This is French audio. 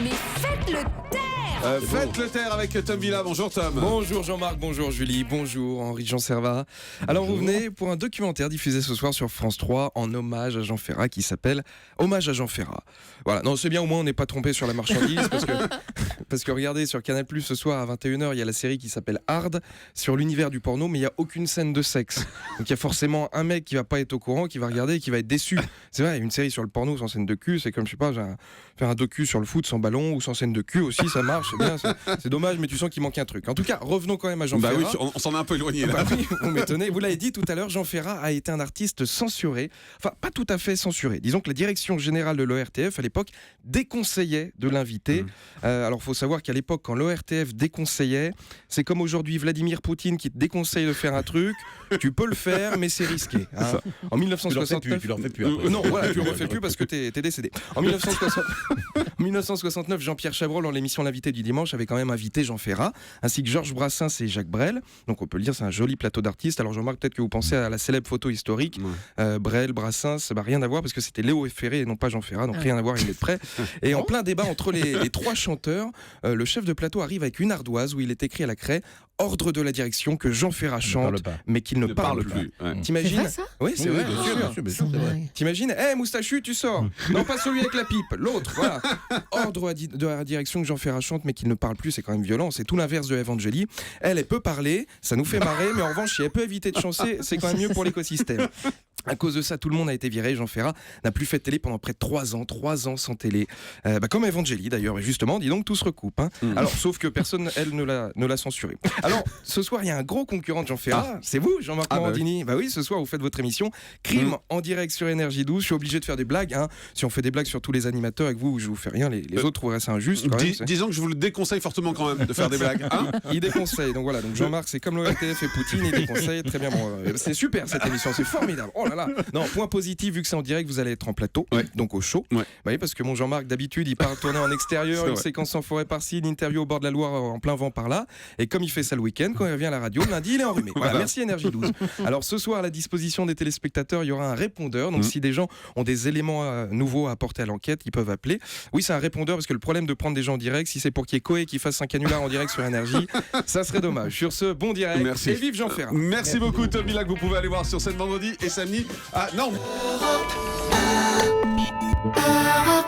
Mais faites-le taire! Faites le taire avec Tom Villa. Bonjour Tom. Bonjour Jean-Marc, bonjour Julie, bonjour Henri-Jean Servat. Alors vous venez pour un documentaire diffusé ce soir sur France 3 en hommage à Jean Ferrat qui s'appelle Hommage à Jean Ferrat. Voilà, non c'est bien, au moins on n'est pas trompé sur la marchandise parce que regardez sur Canal+ ce soir à 21h il y a la série qui s'appelle Hard sur l'univers du porno, mais il n'y a aucune scène de sexe. Donc il y a forcément un mec qui va pas être au courant, qui va regarder et qui va être déçu. C'est vrai, une série sur le porno sans scène de cul, c'est comme je sais pas, faire un docu sur le foot sans ballon ou sans scène de cul aussi, ça marche, c'est bien, c'est dommage, mais tu sens qu'il manque un truc. En tout cas, revenons quand même à Jean Ferrat. Oui, on s'en est un peu éloigné là. Oui, vous m'étonnez. Vous l'avez dit tout à l'heure, Jean Ferrat a été un artiste censuré. Enfin, pas tout à fait censuré. Disons que la direction générale de l'ORTF, à l'époque, déconseillait de l'inviter. Alors, il faut savoir qu'à l'époque, quand l'ORTF déconseillait, c'est comme aujourd'hui Vladimir Poutine qui te déconseille de faire un truc. Tu peux le faire, mais c'est risqué. Hein. En 1969... Tu leur fais plus après. Non, voilà, tu le refais plus parce que t'es décédé. En 1969, Jean-Pierre Chabrol, dans l'émission L'invité du dimanche, avait quand même invité Jean Ferrat, ainsi que Georges Brassens et Jacques Brel. Donc on peut le dire, c'est un joli plateau d'artistes. Alors Jean-Marc, peut-être que vous pensez à la célèbre photo historique. Brel, Brassens, rien à voir parce que c'était Léo Ferré et non pas Jean Ferrat, donc rien à voir, il est de près. Et en plein débat entre les trois chanteurs, le chef de plateau arrive avec une ardoise où il est écrit à la craie « Ordre de la direction que Jean Ferrat chante, mais qu'il ne parle plus ». T'imagines ? C'est vrai, ça ? Oui, c'est vrai, bien sûr, c'est vrai. T'imagines ? Moustachu, tu sors. Non, pas celui avec la pipe, l'autre, voilà. Ordre de la direction que Jean Ferrat chante, mais qu'il ne parle plus, c'est quand même violent. C'est tout l'inverse de Evangélie. Elle peut parler, ça nous fait marrer, mais en revanche, si elle peut éviter de chanter, c'est quand même mieux pour l'écosystème. À cause de ça, tout le monde a été viré. Jean Ferrat n'a plus fait de télé pendant près de 3 ans sans télé. Comme Evangélie d'ailleurs. Et justement, dis donc, tout se recoupe. Hein. Alors, sauf que personne, elle, ne l'a censuré. Alors, ce soir, il y a un gros concurrent de Jean Ferrat. C'est vous, Jean-Marc Morandini. Bah oui, ce soir, vous faites votre émission Crime en direct sur Énergie 12. Je suis obligé de faire des blagues. Hein. Si on fait des blagues sur tous les animateurs avec vous, je vous fais rien. Les autres trouveraient ça injuste. Disons que je vous le déconseille fortement quand même de faire des blagues. Hein. Il déconseille. Donc voilà. Donc Jean-Marc, c'est comme l'ORTF et Poutine. Il déconseille. Très bien. Bon, c'est super cette émission. C'est formidable. Oh là là. Non, point positif, vu que c'est en direct, vous allez être en plateau, donc au chaud. Bah oui, parce que mon Jean-Marc, d'habitude, il part tourner en extérieur, une séquence en forêt par-ci, une interview au bord de la Loire en plein vent par-là. Et comme il fait ça le week-end, quand il revient à la radio, lundi, il est enrhumé. Voilà, merci Énergie 12. Alors ce soir, à la disposition des téléspectateurs, il y aura un répondeur. Donc si des gens ont des éléments nouveaux à apporter à l'enquête, ils peuvent appeler. Oui, c'est un répondeur, parce que le problème de prendre des gens en direct, si c'est pour qu'il y ait Koé qui fasse un canular en direct sur Énergie, ça serait dommage. Sur ce, bon direct. Merci. Et vive Jean Ferrat. Merci beaucoup, Tom Villa, que vous pouvez aller voir sur scène vendredi et samedi. Ah non. Europe